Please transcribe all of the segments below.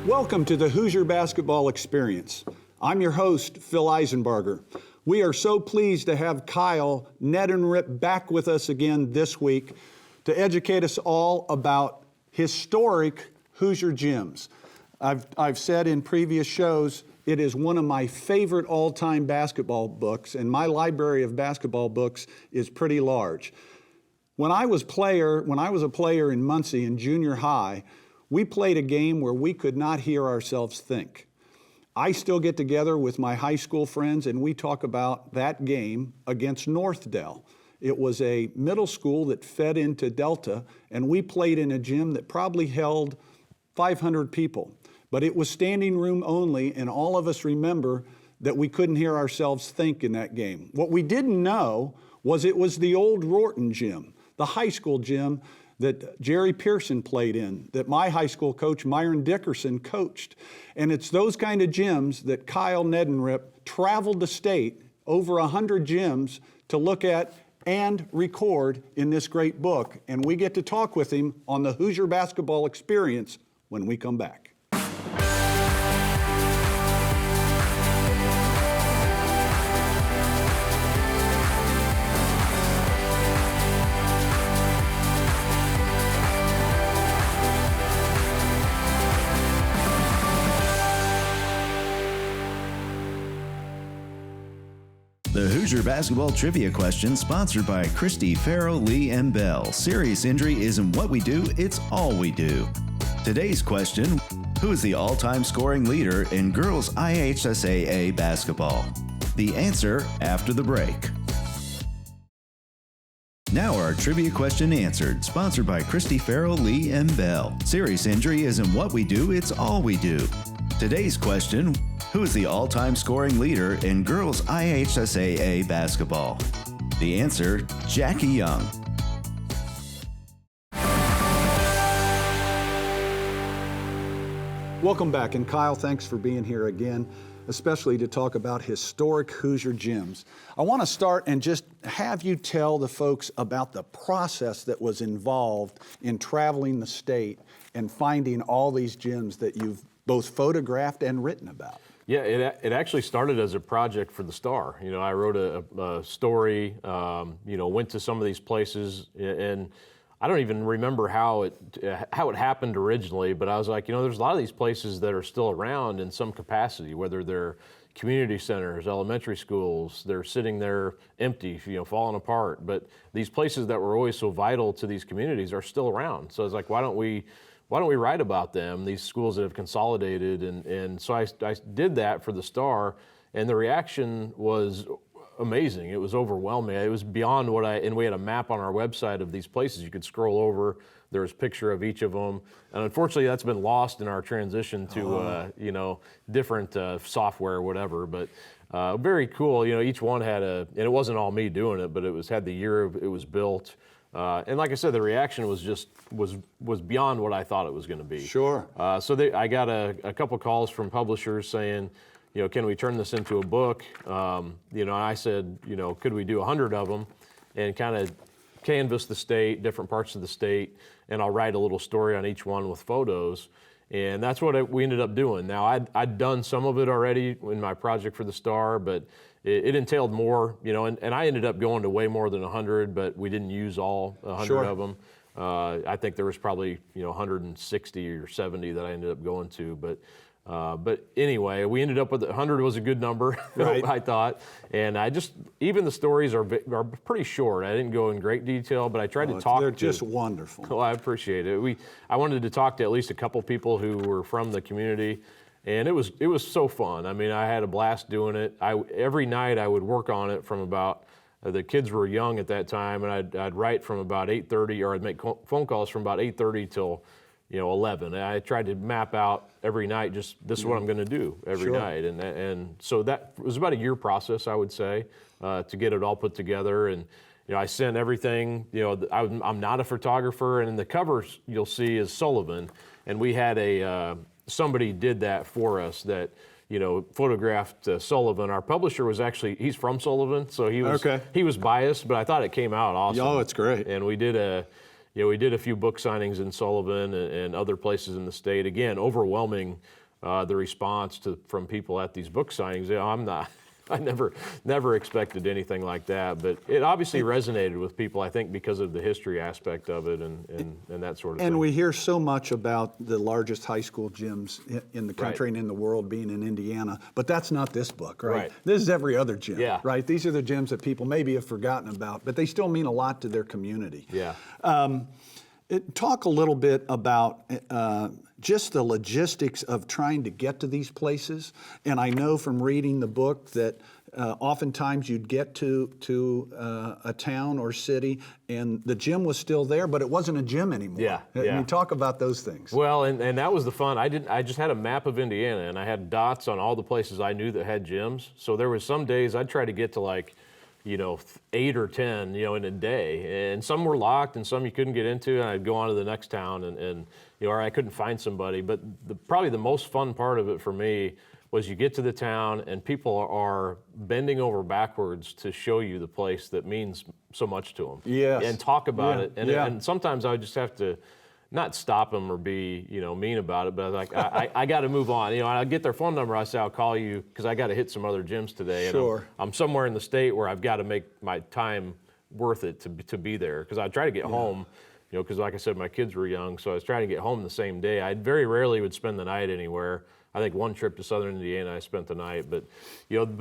Welcome to the Hoosier Basketball Experience. I'm your host, Phil Eisenbarger. We are so pleased to have Kyle Neddenriep back with us again this week to educate us all about historic Hoosier gyms. I've said in previous shows, it is one of my favorite all-time basketball books, and my library of basketball books is pretty large. When I was a player in Muncie in junior high, we played a game where we could not hear ourselves think. I still get together with my high school friends and we talk about that game against Northdale. It was a middle school that fed into Delta, and we played in a gym that probably held 500 people. But it was standing room only, and all of us remember that we couldn't hear ourselves think in that game. What we didn't know was it was the old Rorton gym, the high school gym that Jerry Pearson played in, that my high school coach, Myron Dickerson, coached. And it's those kind of gyms that Kyle Neddenriep traveled the state, over 100 gyms, to look at and record in this great book. And we get to talk with him on the Hoosier Basketball Experience when we come back. The Hoosier Basketball Trivia Question, sponsored by Christy, Farrell, Lee, and Bell. Serious injury isn't what we do, it's all we do. Today's question, who is the all-time scoring leader in girls IHSAA basketball? The answer after the break. Now our trivia question answered, sponsored by Christy, Farrell, Lee, and Bell. Serious injury isn't what we do, it's all we do. Today's question, who is the all-time scoring leader in girls IHSAA basketball? The answer, Jackie Young. Welcome back, and Kyle, thanks for being here again, especially to talk about historic Hoosier gyms. I want to start and just have you tell the folks about the process that was involved in traveling the state and finding all these gyms that you've both photographed and written about. Yeah, it actually started as a project for the Star. You know, I wrote a story, went to some of these places, and I don't even remember how it happened originally, but I was like, there's a lot of these places that are still around in some capacity, whether they're community centers, elementary schools, they're sitting there empty, falling apart. But these places that were always so vital to these communities are still around. So I was like, why don't we write about them, these schools that have consolidated? And so I did that for the Star, and the reaction was amazing. It was overwhelming. It was beyond and we had a map on our website of these places. You could scroll over, there was a picture of each of them. And unfortunately, that's been lost in our transition to, different software or whatever. But very cool. Each one had and it wasn't all me doing it, but had the year it was built. And like I said, the reaction was beyond what I thought it was going to be. Sure. I got a couple calls from publishers saying, can we turn this into a book? And I said, could we do 100 of them and kind of canvass the state, different parts of the state, and I'll write a little story on each one with photos. And that's what we ended up doing. Now, I'd done some of it already in my project for the Star, but it entailed more, and I ended up going to way more than 100, but we didn't use all 100 Sure. of them. I think there was probably 160 or 70 that I ended up going to, but anyway, we ended up with 100 was a good number, right. I thought. And even the stories are pretty short. I didn't go in great detail, but I tried to talk. They're just wonderful. Well, I appreciate it. I wanted to talk to at least a couple people who were from the community, and it was so fun. I mean, I had a blast doing it. Every night I would work on it from about, the kids were young at that time, and I'd write from about 8:30, or I'd make phone calls from about 8:30 till 11. And I tried to map out every night, just this is what I'm going to do every Sure. night. And so that was about a year process, I would say, to get it all put together. And I sent everything. I'm not a photographer, and in the covers you'll see is Sullivan, and we had somebody did that for us that photographed Sullivan. Our publisher was he's from Sullivan, so he was biased, but I thought it came out awesome. Oh, it's great. And we did a few book signings in Sullivan and other places in the state. Again, overwhelming the response from people at these book signings. I never expected anything like that, but it obviously resonated with people, I think, because of the history aspect of it and that sort of thing. And we hear so much about the largest high school gyms in the country and in the world being in Indiana, but that's not this book, right? Right. This is every other gym, Yeah. right? These are the gyms that people maybe have forgotten about, but they still mean a lot to their community. Yeah. Talk a little bit about just the logistics of trying to get to these places. And I know from reading the book that oftentimes you'd get to a town or city and the gym was still there, but it wasn't a gym anymore. Yeah, I yeah. mean, talk about those things. Well, and that was the fun. I just had a map of Indiana, and I had dots on all the places I knew that had gyms. So there was some days I'd try to get to 8 or 10, in a day. And some were locked and some you couldn't get into, and I'd go on to the next town and or I couldn't find somebody. But probably the most fun part of it for me was you get to the town and people are bending over backwards to show you the place that means so much to them. Yes. And talk about it. And, Yeah. and sometimes I would just have to not stop them or be, mean about it, but I got to move on. I get their phone number. I say, I'll call you because I got to hit some other gyms today. And Sure. I'm somewhere in the state where I've got to make my time worth it to be there because I try to get home, because like I said, my kids were young, so I was trying to get home the same day. I very rarely would spend the night anywhere. I think one trip to Southern Indiana, I spent the night, but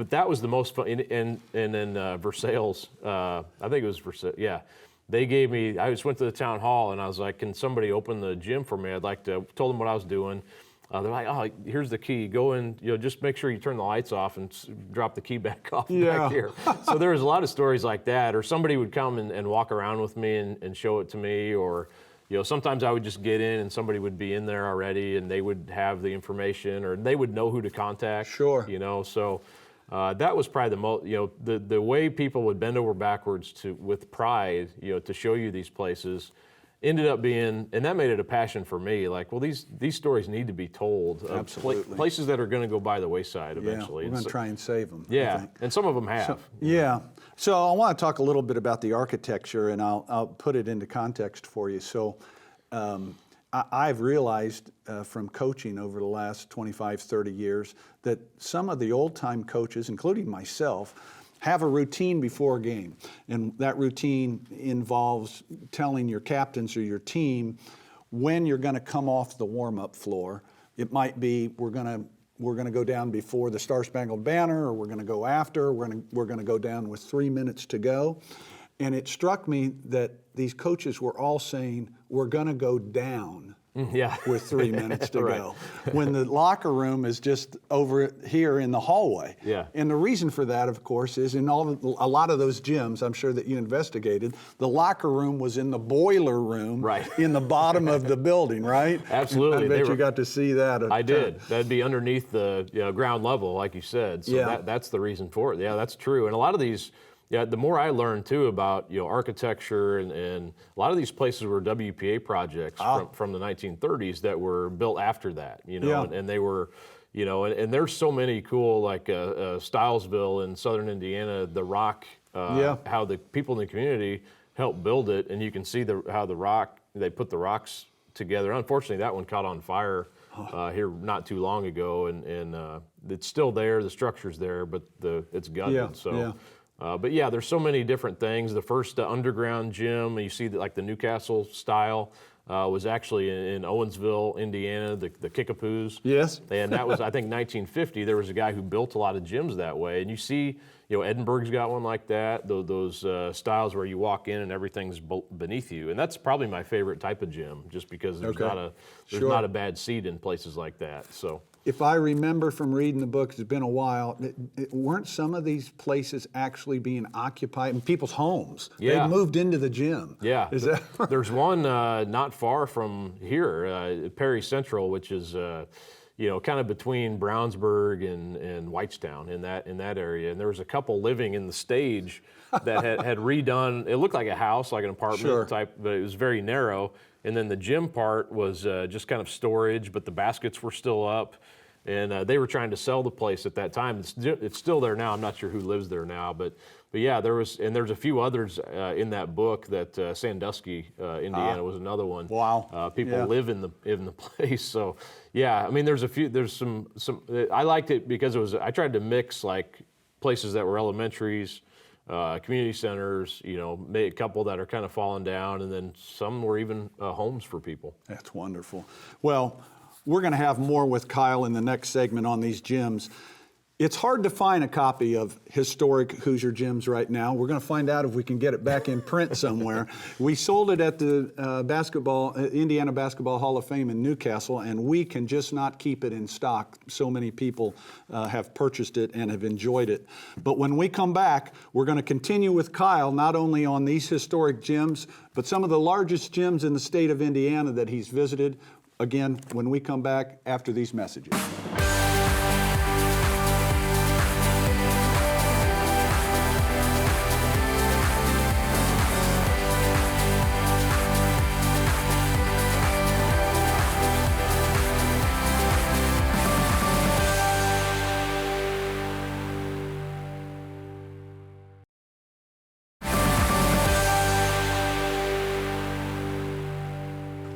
that was the most fun. And then Versailles, I think it was Versailles, yeah. They gave me, I just went to the town hall and I was like, can somebody open the gym for me? I'd like to, told them what I was doing. They're like, oh, here's the key. Go in, just make sure you turn the lights off and drop the key back off back here. So there was a lot of stories like that. Or somebody would come and walk around with me and show it to me. Or, sometimes I would just get in and somebody would be in there already and they would have the information or they would know who to contact. Sure. So that was probably the most, the way people would bend over backwards with pride, to show you these places ended up being, and that made it a passion for me. Like, well, these stories need to be told. Absolutely. Places that are going to go by the wayside eventually. Yeah, we're going to try and save them. I Yeah, think. and some of them have. So I want to talk a little bit about the architecture, and I'll put it into context for you. So I've realized from coaching over the last 25, 30 years that some of the old-time coaches, including myself, have a routine before a game. And that routine involves telling your captains or your team when you're going to come off the warm-up floor. It might be we're going to go down before the Star Spangled Banner, or we're going to go after. We're going to go down with 3 minutes to go. And it struck me that these coaches were all saying, we're going to go down with 3 minutes to Right. go, when the locker room is just over here in the hallway. Yeah. And the reason for that, of course, is a lot of those gyms, I'm sure that you investigated, the locker room was in the boiler room Right. in the bottom of the building, right? Absolutely. I bet you got to see that. I did. That'd be underneath the ground level, like you said. So that's the reason for it. Yeah, that's true. And a lot of these, the more I learned too about architecture and a lot of these places were WPA projects from the 1930s that were built after that, and they were, and there's so many cool, like Stilesville in Southern Indiana, the rock, how the people in the community helped build it, and you can see how they put the rocks together. Unfortunately, that one caught on fire here not too long ago, and it's still there. The structure's there, but it's gutted. But there's so many different things. The first underground gym, you see that like the Newcastle style, was actually in Owensville, Indiana, the Kickapoos. Yes. And that was, I think, 1950. There was a guy who built a lot of gyms that way. And you see, Edinburgh's got one like that, those styles where you walk in and everything's beneath you. And that's probably my favorite type of gym, just because there's not a bad seat in places like that. So. If I remember from reading the book, it's been a while, weren't some of these places actually being occupied in people's homes? Yeah. They moved into the gym. Yeah. Is that There's one not far from here, Perry Central, which is kind of between Brownsburg and Whitestown in that area. And there was a couple living in the stage that had redone. It looked like a house, like an apartment type, but it was very narrow. And then the gym part was just kind of storage, but the baskets were still up. and they were trying to sell the place at that time. It's still there now. I'm not sure who lives there now, but yeah, there's a few others in that book. That Sandusky, Indiana, was another one. Wow. People live in the place. So yeah, I mean, there's some. I liked it because I tried to mix like places that were elementaries, community centers, a couple that are kind of falling down, and then some were even homes for people. That's wonderful. Well, we're going to have more with Kyle in the next segment on these gyms. It's hard to find a copy of Historic Hoosier Gyms right now. We're going to find out if we can get it back in print somewhere. We sold it at the Indiana Basketball Hall of Fame in Newcastle, and we can just not keep it in stock. So many people have purchased it and have enjoyed it. But when we come back, we're going to continue with Kyle, not only on these historic gyms, but some of the largest gyms in the state of Indiana that he's visited. Again, when we come back after these messages.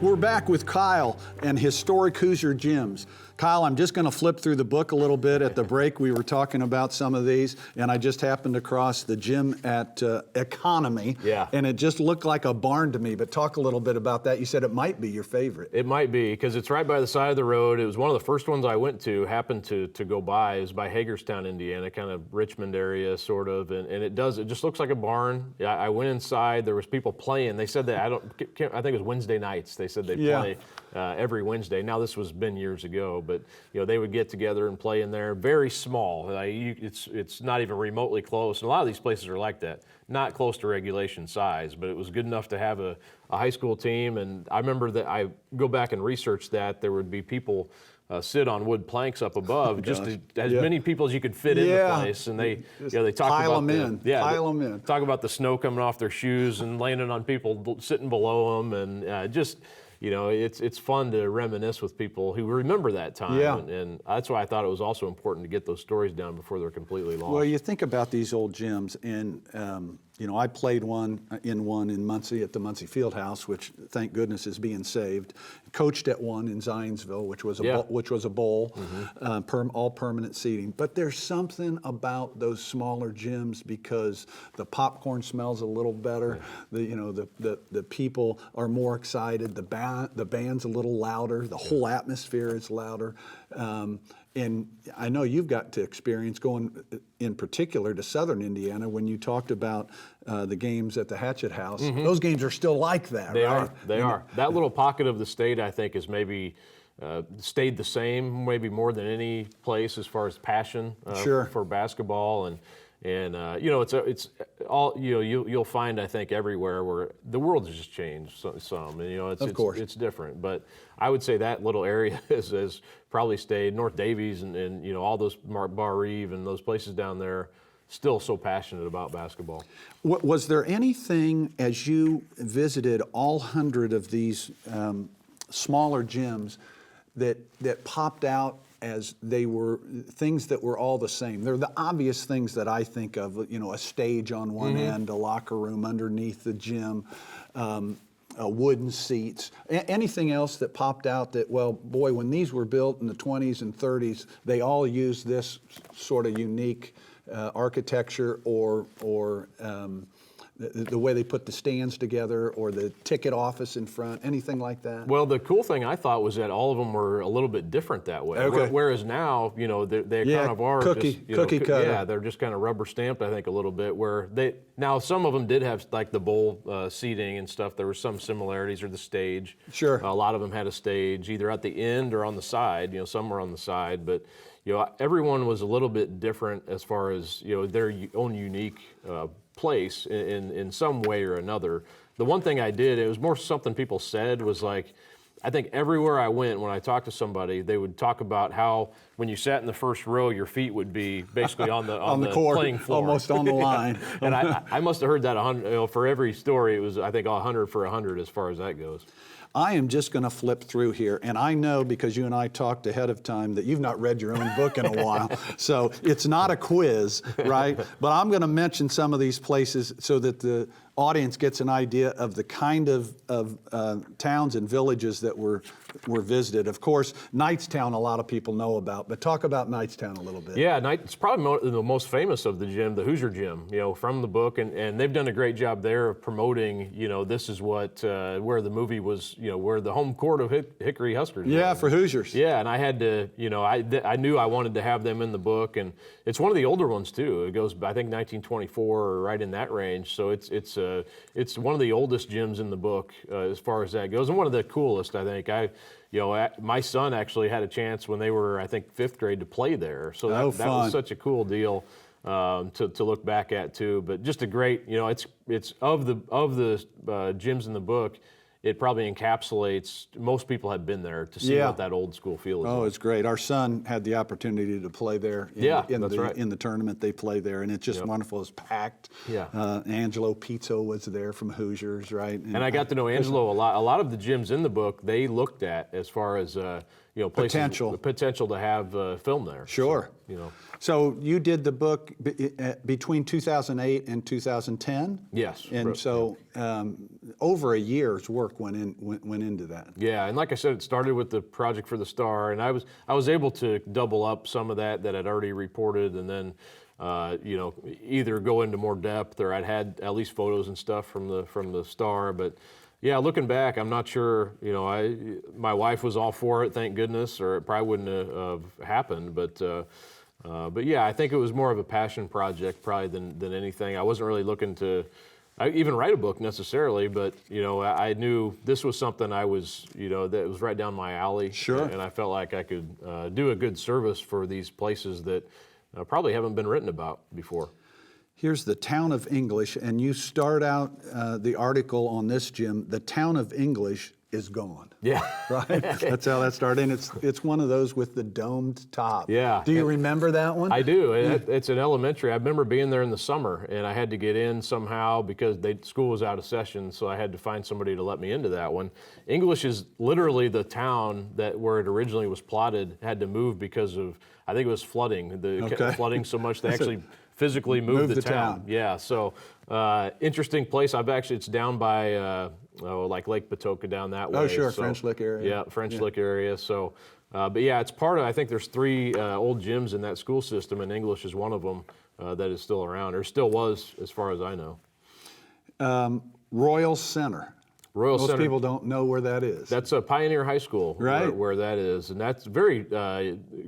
We're back with Kyle and Historic Hoosier Gyms. Kyle, I'm just going to flip through the book a little bit. At the break, we were talking about some of these, and I just happened across the gym at Economy, and it just looked like a barn to me. But talk a little bit about that. You said it might be your favorite. It might be, because it's right by the side of the road. It was one of the first ones I went to, happened to go by. It was by Hagerstown, Indiana, kind of Richmond area, sort of, and it just looks like a barn. I went inside. There was people playing. They said that, I think it was Wednesday nights. They said they play every Wednesday. Now, this was been years ago, but they would get together and play in there. Very small. It's not even remotely close. And a lot of these places are like that. Not close to regulation size, but it was good enough to have a high school team. And I remember that I go back and research that there would be people sit on wood planks up above, just as many people as you could fit in the place, and they talk pile about pile them in. Talk about the snow coming off their shoes and landing on people sitting below them, and it's fun to reminisce with people who remember that time, and that's why I thought it was also important to get those stories down before they're completely lost. Well, you think about these old gyms, and I played one in Muncie at the Muncie Fieldhouse, which thank goodness is being saved. Coached at one in Zionsville, which was a bowl, all permanent seating. But there's something about those smaller gyms because the popcorn smells a little better. The people are more excited. The band's a little louder. The whole atmosphere is louder. And I know you've got to experience going, in particular, to Southern Indiana when you talked about the games at the Hatchet House. Those games are still like that, They right? They are. That little pocket of the state, I think, has maybe stayed the same, maybe more than any place as far as passion for basketball. And it's all you'll find, I think, everywhere where the world has just changed some. And it's different. But I would say that little area has probably stayed. North Davies and all those Bar Eve and those places down there, still so passionate about basketball. Was there anything as you visited all 100 of these smaller gyms that popped out as they were things that were all the same? They're the obvious things that I think of, a stage on one end, a locker room underneath the gym, wooden seats. Anything else that popped out that, well, boy, when these were built in the 20s and 30s, they all used this sort of unique architecture or the way they put the stands together or the ticket office in front, anything like that? Well, the cool thing I thought was that all of them were a little bit different that way. Okay. Whereas now, they kind of are cookie cutter. Yeah, they're just kind of rubber stamped, I think, a little bit. Where now some of them did have like the bowl seating and stuff. There were some similarities, or the stage. Sure. A lot of them had a stage either at the end or on the side. Some were on the side, but everyone was a little bit different as far as their own unique place in some way or another. The one thing I did, it was more something people said, was like, I think everywhere I went, when I talked to somebody, they would talk about how when you sat in the first row, your feet would be basically on the court, playing floor, almost on the line. And I must have heard that 100 for every story. It was, I think, 100 for 100 as far as that goes. I am just going to flip through here, and I know because you and I talked ahead of time that you've not read your own book in a while, so it's not a quiz, right? But I'm going to mention some of these places so that the audience gets an idea of the kind of towns and villages that were visited. Of course, Knightstown a lot of people know about, but talk about Knightstown a little bit. Yeah, it's probably the most famous of the gym, the Hoosier gym, from the book, and they've done a great job there of promoting, this is what, where the movie was, where the home court of Hickory Huskers. Yeah, for Hoosiers. Yeah, and I had to, I knew I wanted to have them in the book, and it's one of the older ones too. It goes, I think, 1924 or right in that range. So it's one of the oldest gyms in the book as far as that goes, and one of the coolest, I think. My son actually had a chance when they were, I think, 5th grade to play there. So that was such a cool deal to look back at too. But just a great, it's of the gyms in the book. It probably encapsulates, most people have been there to see what that old school feel is. Oh, like. it's great. Our son had the opportunity to play there in the tournament. They play there, and it's just wonderful. It's packed. Yeah. Angelo Pizzo was there from Hoosiers, right? And I got to know Angelo a lot. A lot of the gyms in the book, they looked at as far as places, the potential to have film there. Sure. So, So you did the book between 2008 and 2010. Yes. And so over a year's work went into that. Yeah, and like I said, it started with the Project for the Star, and I was able to double up some of that I'd already reported, and then either go into more depth, or I'd had at least photos and stuff from the Star. But yeah, looking back, I'm not sure. My wife was all for it, thank goodness, or it probably wouldn't have happened. But yeah, I think it was more of a passion project probably than anything. I wasn't really looking to even write a book necessarily, but I knew this was something I was, that was right down my alley. Sure. And I felt like I could do a good service for these places that probably haven't been written about before. Here's the town of English, and you start out the article on this, Jim. The town of English is gone. Yeah. Right? That's how that started. And it's one of those with the domed top. Yeah. Do you remember that one? I do. It's an elementary. I remember being there in the summer, and I had to get in somehow because school was out of session, so I had to find somebody to let me into that one. English is literally the town where it originally was plotted, had to move because of, I think it was flooding. Kept flooding so much they actually physically moved the town. Yeah, so interesting place. It's down by like Lake Patoka down that way. Oh, sure, so, French Lick area. Yeah, French Lick area. So, but yeah, it's part of, I think there's 3 old gyms in that school system, and English is one of them that is still around, or still was as far as I know. Royal Center. Most people don't know where that is. That's a Pioneer High School, right? Where that is, and that's a very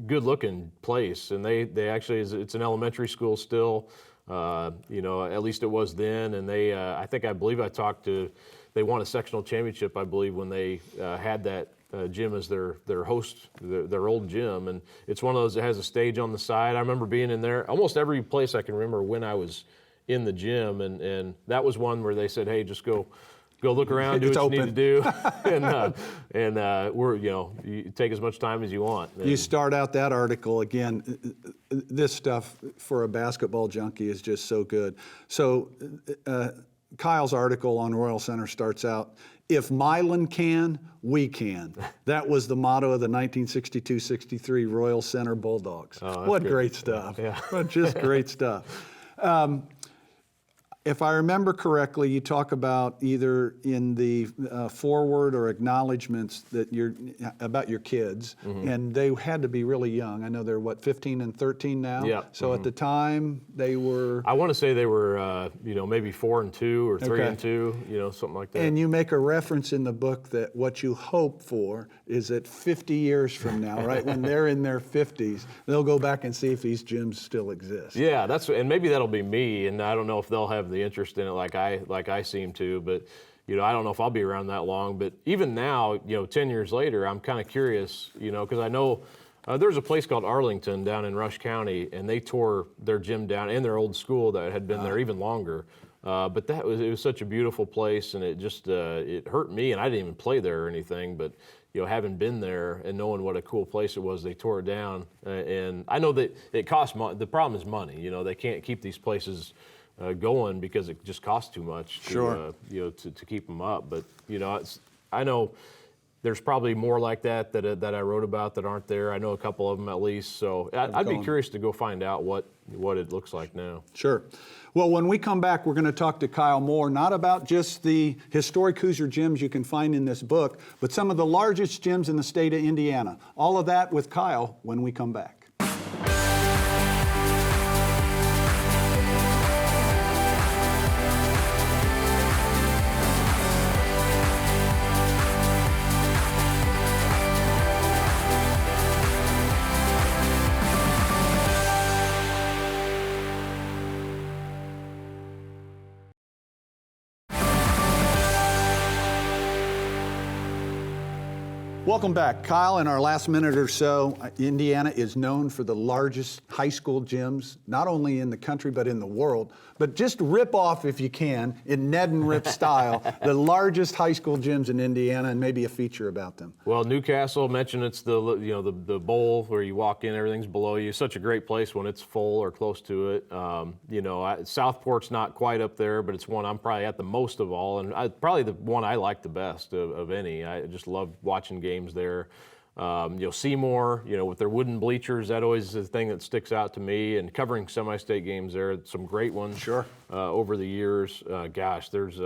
good-looking place. And they actually it's an elementary school still. At least it was then. And I believe I talked to. They won a sectional championship, I believe, when they had that gym as their host, their old gym. And it's one of those that has a stage on the side. I remember being in there almost every place I can remember when I was in the gym, and that was one where they said, "Hey, just go look around, do what you need to do, and you take as much time as you want." And you start out that article again. This stuff for a basketball junkie is just so good. So Kyle's article on Royal Center starts out, "If Milan can, we can." That was the motto of the 1962-63 Royal Center Bulldogs. Oh, what good. great stuff! Yeah. What just great stuff. If I remember correctly, you talk about either in the foreword or acknowledgments that about your kids, and they had to be really young. I know they're 15 and 13 now. Yeah. So at the time they were. I want to say they were, maybe 4 and 2 or 3 and 2, something like that. And you make a reference in the book that what you hope for is that 50 years from now, right, when they're in their 50s, they'll go back and see if these gyms still exist. Yeah, and maybe that'll be me, and I don't know if they'll have the interest in it like I seem to, but I don't know if I'll be around that long. But even now, 10 years later, I'm kind of curious, because I know there's a place called Arlington down in Rush County, and they tore their gym down and their old school that had been there even longer. But it was such a beautiful place, and it just it hurt me, and I didn't even play there or anything, but having been there and knowing what a cool place it was, they tore it down, and I know that it costs money. The problem is money. They can't keep these places going because it just costs too much to, Sure. to keep them up. But I know there's probably more like that I wrote about that aren't there. I know a couple of them at least. So I'd be curious to go find out what it looks like now. Sure. Well, when we come back, we're going to talk to Kyle more, not about just the historic Hoosier gyms you can find in this book, but some of the largest gyms in the state of Indiana. All of that with Kyle when we come back. Welcome back. Kyle, in our last minute or so, Indiana is known for the largest high school gyms, not only in the country, but in the world. But just rip off, if you can, in Neddenriep style, the largest high school gyms in Indiana and maybe a feature about them. Well, Newcastle, mentioned it's the bowl where you walk in, everything's below you. Such a great place when it's full or close to it. Southport's not quite up there, but it's one I'm probably at the most of all, and probably the one I like the best of any. I just love watching games there. Seymour, with their wooden bleachers, that always is the thing that sticks out to me. And covering semi-state games there, some great ones. Sure. Over the years. There's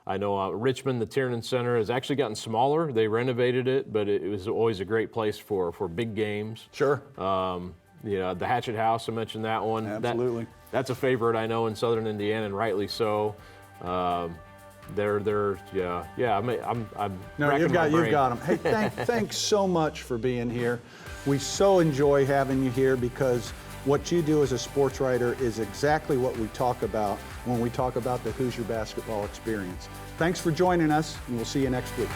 I know Richmond, the Tiernan Center, has actually gotten smaller. They renovated it, but it was always a great place for big games. Sure. The Hatchet House, I mentioned that one. Absolutely. That's a favorite, I know, in Southern Indiana, and rightly so. I'm No, you've got them. Hey, thanks so much for being here. We so enjoy having you here because what you do as a sports writer is exactly what we talk about when we talk about the Hoosier basketball experience. Thanks for joining us, and we'll see you next week.